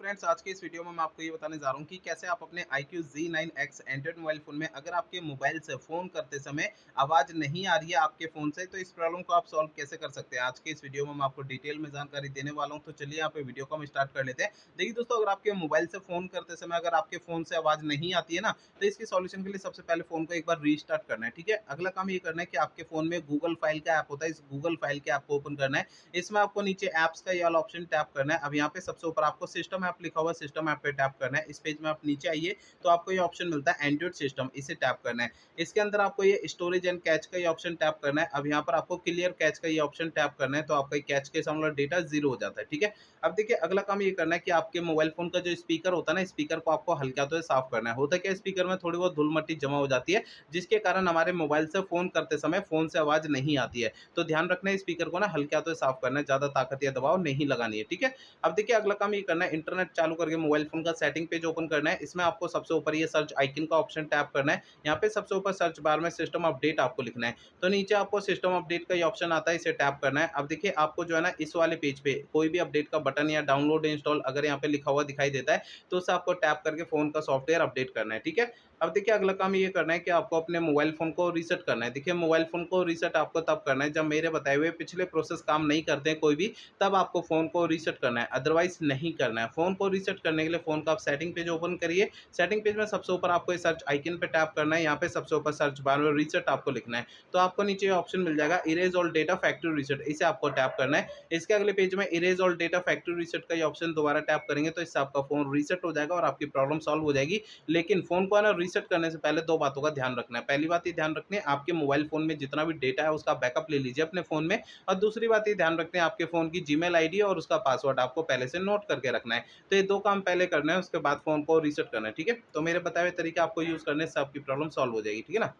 Friends, आज के इस वीडियो में मैं आपको ये बताने जा रहा हूँ कि कैसे आप अपने iQOO Z9X Android mobile phone में अगर आपके मोबाइल से फ़ोन करते समय आवाज़ नहीं आ रही है आपके फ़ोन से, तो इस प्रॉब्लम को आप सॉल्व कैसे कर सकते हैं। आज के इस वीडियो में मैं आपको डिटेल में जानकारी देने वाला हूँ, तो चलिए यहाँ पे वीडियो को हम स्टार्ट कर लेते हैं। देखिए दोस्तों, अगर आपके मोबाइल से फ़ोन करते समय अगर आपके फ़ोन से आवाज़ नहीं आती है ना, तो इसके सॉल्यूशन के लिए सबसे पहले फ़ोन को एक बार रीस्टार्ट करना है, ठीक है। अगला काम ये करना है कि आपके फ़ोन में गूगल फाइल का ऐप होता है, इस गूगल फाइल के ऐप को ओपन करना है। इसमें आपको नीचे ऐप्स का ये वाला ऑप्शन टैप करना है। अब यहाँ पे सबसे ऊपर आपको सिस्टम ऐप लिखा हुआ है, सिस्टम ऐप पे टैप करना है। इस पेज में आप नीचे आइए तो आपको ये ऑप्शन मिलता है एंड्रॉइड सिस्टम, इसे टैप करना है। इसके अंदर आपको ये स्टोरेज एंड कैच का ये ऑप्शन टैप करना है। अब यहाँ पर आपको क्लियर कैच का ये ऑप्शन टैप करना है, तो आपका कैच के सामने डेटा जीरो हो जाता है, ठीक है। अब देखिए, अगला काम ये करना है कि आपके मोबाइल फोन का जो स्पीकर होता है ना, स्पीकर को आपको हल्के हाथों से साफ करना है। होता क्या है, स्पीकर में थोड़ी बहुत धूल मट्टी जमा हो जाती है, जिसके कारण हमारे मोबाइल से फोन करते समय फोन से आवाज नहीं आती है। तो ध्यान रखना है, स्पीकर को ना हल्के हाथों से साफ करना है, ज्यादा ताकत या दबाव नहीं लगानी है, ठीक है। अब देखिए, अगला काम ये करना है, इंटरनेट चालू करके मोबाइल फोन का सेटिंग पेज ओपन करना है। इसमें आपको सबसे ऊपर ये सर्च आइकन का ऑप्शन टैप करना है। यहाँ पे सबसे ऊपर सर्च बार में सिस्टम अपडेट आपको लिखना है। तो नीचे आपको सिस्टम अपडेट का ये ऑप्शन आता है, इसे टैप करना है। अब देखिए, आपको जो है ना, इस वाले पेज पे कोई भी अपडेट का बटन या डाउनलोड इंस्टॉल अगर यहाँ पे लिखा हुआ दिखाई देता है, तो उसे आपको टैप करके फोन का सॉफ्टवेयर अपडेट करना है, ठीक है। अब देखिए, अगला काम ये करना है कि आपको अपने मोबाइल फ़ोन को रीसेट करना है। देखिए, मोबाइल फ़ोन को रीसेट आपको तब करना है जब मेरे बताए हुए पिछले प्रोसेस काम नहीं करते हैं कोई भी, तब आपको फ़ोन को रीसेट करना है, अदरवाइज़ नहीं करना है। फ़ोन को रीसेट करने के लिए फ़ोन का आप सेटिंग पेज ओपन करिए। सेटिंग पेज में सबसे ऊपर आपको ये सर्च आइकन पे टैप करना है। यहाँ पे सबसे ऊपर सर्च बार में रीसेट आपको लिखना है। तो आपको नीचे ऑप्शन मिल जाएगा erase all data factory reset, इसे आपको टैप करना है। इसके अगले पेज में erase all data factory reset का ये ऑप्शन दोबारा टैप करेंगे, तो इससे आपका फ़ोन रीसेट हो जाएगा और आपकी प्रॉब्लम सॉल्व हो जाएगी। लेकिन फ़ोन को है ना, रीसेट करने से पहले 2 बातों का ध्यान रखना है। पहली बात ये ध्यान रखनी है, आपके मोबाइल फ़ोन में जितना भी डेटा है उसका बैकअप ले लीजिए अपने फ़ोन में। और दूसरी बात ये ध्यान रखनी है, आपके फ़ोन की जीमेल आईडी और उसका पासवर्ड आपको पहले से नोट करके रखना है। तो ये 2 काम पहले करना है, उसके बाद फ़ोन को रीसेट करना है, ठीक है? तो मेरे बताए हुए तरीके आपको यूज़ करने से आपकी प्रॉब्लम सॉल्व हो जाएगी, ठीक है ना?